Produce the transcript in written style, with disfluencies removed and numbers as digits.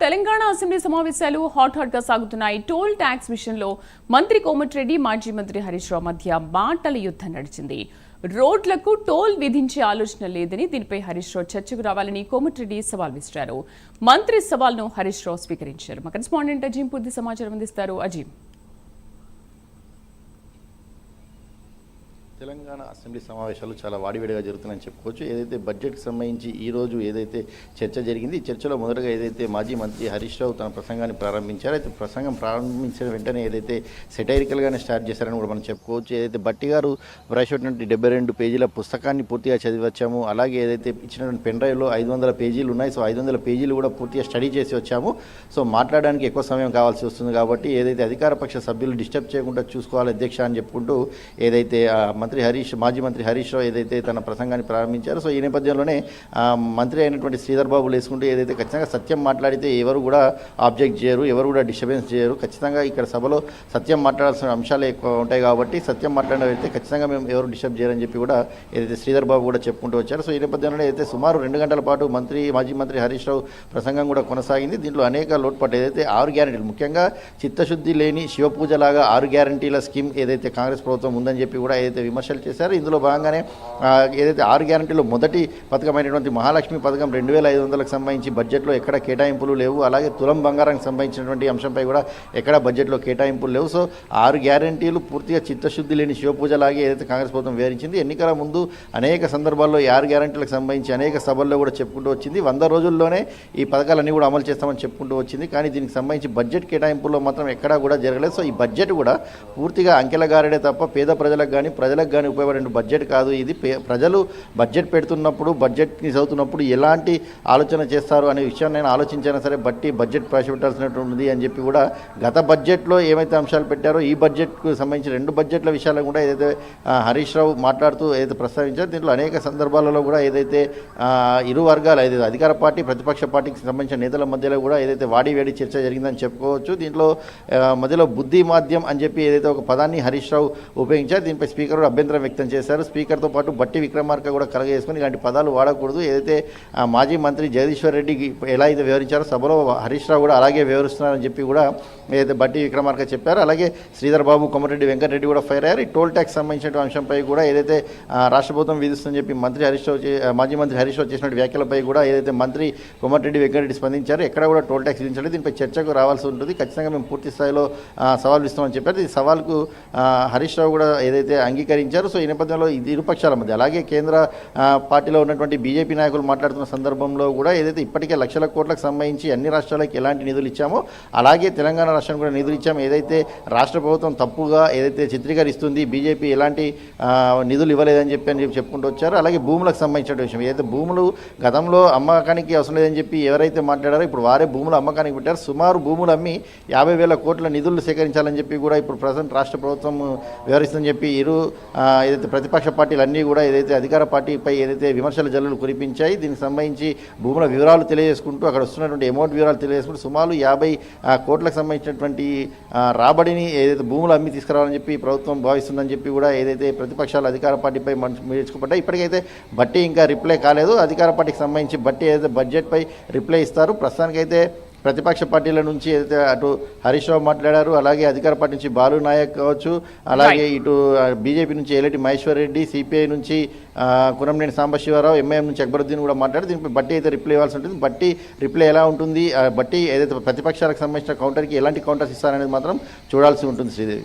Telangana assembly సమావేశాలు hot గా సాగుతున్నాయి. టోల్ ట్యాక్స్ విషయంలో మంత్రి కోమటిరెడ్డి, మాజీ మంత్రి హరీష్ రావు మధ్య మాటల యుద్ధం నడిచింది. రోడ్లకు టోల్ విధించే ఆలోచన లేదని, దీనిపై హరీష్ రావు చర్చకు రావాలని కోమటిరెడ్డి సవాల్ విసిరారు. మంత్రి సవాల్ను హరీష్ రావు స్వీకరించారు. మా కరెస్పాండెంట్ అజీం పూర్తి సమాచారం అందిస్తారు. అజీం, తెలంగాణ అసెంబ్లీ సమావేశాలు చాలా వాడివేడిగా జరుగుతున్నాయని చెప్పుకోవచ్చు. ఏదైతే బడ్జెట్కి సంబంధించి ఈరోజు ఏదైతే చర్చ జరిగింది, ఈ చర్చలో మొదటగా ఏదైతే మాజీ మంత్రి హరీష్ రావు తన ప్రసంగాన్ని ప్రారంభించారో, అయితే ప్రసంగం ప్రారంభించిన వెంటనే ఏదైతే సెటైరికల్గానే స్టార్ట్ చేశారని కూడా మనం చెప్పుకోవచ్చు. ఏదైతే బట్టి గారు ప్రవేశపెట్టినటువంటి 72 పేజీల పుస్తకాన్ని పూర్తిగా చదివి వచ్చాము. అలాగే ఏదైతే ఇచ్చినటువంటి పెన్ డ్రైవ్లో 500 పేజీలు ఉన్నాయి. సో 500 పేజీలు కూడా పూర్తిగా స్టడీ చేసి వచ్చాము. సో మాట్లాడడానికి ఎక్కువ సమయం కావాల్సి వస్తుంది కాబట్టి ఏదైతే అధికార పక్ష సభ్యులు డిస్టర్బ్ చేయకుండా చూసుకోవాలి అధ్యక్ష అని చెప్పుకుంటూ ఏదైతే మాజీ మంత్రి హరీష్ రావు ఏదైతే తన ప్రసంగాన్ని ప్రారంభించారో, సో ఈ నేపథ్యంలోనే మంత్రి అయినటువంటి శ్రీధర్ బాబు లేసుకుంటూ ఏదైతే ఖచ్చితంగా సత్యం మాట్లాడితే ఎవరు కూడా ఆబ్జెక్ట్ చేయరు, ఎవరు కూడా డిస్టర్బెన్స్ చేయరు, ఖచ్చితంగా ఇక్కడ సభలో సత్యం మాట్లాడాల్సిన అంశాలు ఎక్కువ ఉంటాయి కాబట్టి సత్యం మాట్లాడిన అయితే ఖచ్చితంగా మేము ఎవరు డిస్టర్బ్ చేయరని చెప్పి కూడా ఏదైతే శ్రీధర్ బాబు కూడా చెప్పుకుంటూ వచ్చారు. సో ఈ నేపథ్యంలోనే అయితే సుమారు 2 గంటల పాటు మాజీ మంత్రి హరీష్ రావు ప్రసంగం కూడా కొనసాగింది. దీంట్లో అనేక లోటుపాట్లు ఏదైతే 6 గ్యారెంటీలు, ముఖ్యంగా చిత్తశుద్ధి లేని శివపూజలాగా 6 గ్యారెంటీల స్కీమ్ ఏదైతే కాంగ్రెస్ ప్రభుత్వం ఉందని చెప్పి కూడా ఏదైతే విమర్శలు చేశారు. ఇందులో భాగంగానే ఏదైతే 6 గ్యారెంటీలో మొదటి పథకమైనటువంటి మహాలక్ష్మి పథకం 2500లకు సంబంధించి బడ్జెట్లో ఎక్కడ కేటాయింపులు లేవు. అలాగే తులం బంగారానికి సంబంధించినటువంటి అంశంపై కూడా ఎక్కడ బడ్జెట్లో కేటాయింపులు లేవు. సో 6 గ్యారెంటీలు పూర్తిగా చిత్తశుద్ధి లేని శివపూజలాగే ఏదైతే కాంగ్రెస్ ప్రభుత్వం వివరించింది. ఎన్నికల ముందు అనేక సందర్భాల్లో ఈ 6 గ్యారెంటీలకు సంబంధించి అనేక సభల్లో కూడా చెప్పుకుంటూ వచ్చింది. 100 రోజుల్లోనే ఈ పథకాలన్నీ కూడా అమలు చేస్తామని చెప్పుకుంటూ వచ్చింది. కానీ దీనికి సంబంధించి బడ్జెట్ కేటాయింపుల్లో మాత్రం ఎక్కడా కూడా జరగలేదు. సో ఈ బడ్జెట్ కూడా పూర్తిగా అంకెల గారడే తప్ప పేద ప్రజలకు కానీ ఉపయోగపడే బడ్జెట్ కాదు. ఇది ప్రజలు బడ్జెట్ పెడుతున్నప్పుడు, బడ్జెట్ని చదువుతున్నప్పుడు ఎలాంటి ఆలోచన చేస్తారు అనే విషయాన్ని నేను ఆలోచించినా సరే బడ్జెట్ ప్రవేశపెట్టాల్సినటువంటి అని చెప్పి కూడా గత బడ్జెట్లో ఏమైతే అంశాలు పెట్టారో ఈ బడ్జెట్కు సంబంధించి 2 బడ్జెట్ల విషయాలను కూడా ఏదైతే హరీష్ రావు మాట్లాడుతూ ఏదైతే ప్రస్తావించారో, దీంట్లో అనేక సందర్భాలలో కూడా ఏదైతే ఇరు వర్గాలు ఏదైతే అధికార పార్టీ, ప్రతిపక్ష పార్టీకి సంబంధించిన నేతల మధ్యలో కూడా ఏదైతే వాడివేడి చర్చ జరిగిందని చెప్పుకోవచ్చు. దీంట్లో మధ్యలో బుద్ధి మాధ్యం అని చెప్పి ఏదైతే ఒక పదాన్ని హరీష్ రావు ఉపయోగించారు. దీనిపై స్పీకర్ కూడా అభ్యంతరం వ్యక్తం చేశారు. స్పీకర్తో పాటు బట్టి విక్రమార్క కూడా కలగజేసుకుని ఇలాంటి పదాలు వాడకూడదు, ఏదైతే మాజీ మంత్రి జగదీశ్వర్ రెడ్డికి ఎలా అయితే వివరించారో సభలో హరీష్ రావు కూడా అలాగే వివరిస్తున్నారని చెప్పి కూడా ఏదైతే బట్టి విక్రమార్క చెప్పారు. అలాగే శ్రీధర్ బాబు, కోమటిరెడ్డి వెంకటరెడ్డి కూడా ఫైర్ అయ్యారు. ఈ టోల్ ట్యాక్స్ సంబంధించిన అంశంపై కూడా ఏదైతే రాష్ట్ర ప్రభుత్వం విధిస్తుందని చెప్పి మాజీ మంత్రి హరీష్ రావు చేసిన వ్యాఖ్యలపై కూడా ఏదైతే మంత్రి కోమటిరెడ్డి వెంకటరెడ్డి స్పందించారు. ఎక్కడ కూడా టోల్ ట్యాక్స్ విధించలేదు, దీనిపై చర్చకు రావాల్సి ఉంటుంది, ఖచ్చితంగా మేము పూర్తి స్థాయిలో సవాల్ ఇస్తామని చెప్పారు. ఈ సవాల్కు హరీష్ రావు కూడా ఏదైతే అంగీకరించారు. సో ఈ నేపథ్యంలో ఇది ఇరుపక్షాల మధ్య, అలాగే కేంద్ర పార్టీలో ఉన్నటువంటి బీజేపీ నాయకులు మాట్లాడుతున్న సందర్భంలో కూడా ఏదైతే ఇప్పటికే లక్షల కోట్లకు సంబంధించి అన్ని రాష్ట్రాలకు ఎలాంటి నిధులు ఇచ్చామో అలాగే తెలంగాణ రాష్ట్రానికి కూడా నిధులు ఇచ్చాము. ఏదైతే రాష్ట్ర ప్రభుత్వం తప్పుగా ఏదైతే చిత్రీకరిస్తుంది, బీజేపీ ఎలాంటి నిధులు ఇవ్వలేదని చెప్పి చెప్పుకుంటూ వచ్చారు. అలాగే భూములకు సంబంధించిన విషయం, ఏదైతే భూములు గతంలో అమ్మకానికి అవసరం లేదని చెప్పి ఎవరైతే మాట్లాడారో ఇప్పుడు వారే భూములు అమ్మకానికి పెట్టారు. సుమారు భూములు అమ్మి 50,000 కోట్ల నిధులు సేకరించాలని చెప్పి కూడా ఇప్పుడు ప్రజెంట్ రాష్ట్ర ప్రభుత్వం వివరిస్తుందని చెప్పి ఏదైతే ప్రతిపక్ష పార్టీలు అన్నీ కూడా ఏదైతే అధికార పార్టీపై ఏదైతే విమర్శల జల్లులు కురిపించాయి, దీనికి సంబంధించి భూముల వివరాలు తెలియజేసుకుంటూ అక్కడ వస్తున్నటువంటి అమౌంట్ వివరాలు తెలియజేసుకుంటూ సుమారు 50 కోట్లకు సంబంధించినటువంటి రాబడిని ఏదైతే భూములు అమ్మి తీసుకురావాలని చెప్పి ప్రభుత్వం భావిస్తుందని చెప్పి కూడా ఏదైతే ప్రతిపక్షాలు అధికార పార్టీపై మెచ్చుకోబడ్డాయి. ఇప్పటికైతే బట్టి ఇంకా రిప్లై కాలేదు. అధికార పార్టీకి సంబంధించి బట్టి ఏదైతే బడ్జెట్పై రిప్లై ఇస్తారు. ప్రస్తుతానికైతే ప్రతిపక్ష పార్టీల నుంచి ఏదైతే అటు హరీష్ రావు మాట్లాడారు, అలాగే అధికార పార్టీ నుంచి బాలు నాయక్ కావచ్చు, అలాగే ఇటు బీజేపీ నుంచి ఏలేటి మహేశ్వర్ రెడ్డి, సిపిఐ నుంచి కురంనేని సాంబశివరావు, ఎంఐఎం నుంచి అక్బరుద్దీన్ కూడా మాట్లాడారు. దీనిపై బట్టి అయితే రిప్లై ఇవ్వాల్సి ఉంటుంది. బట్టి రిప్లై ఎలా ఉంటుంది, బట్టి ఏదైతే ప్రతిపక్షాలకు సంబంధించిన కౌంటర్కి ఎలాంటి కౌంటర్స్ ఇస్తారనేది మాత్రం చూడాల్సి ఉంటుంది శ్రీదేవి.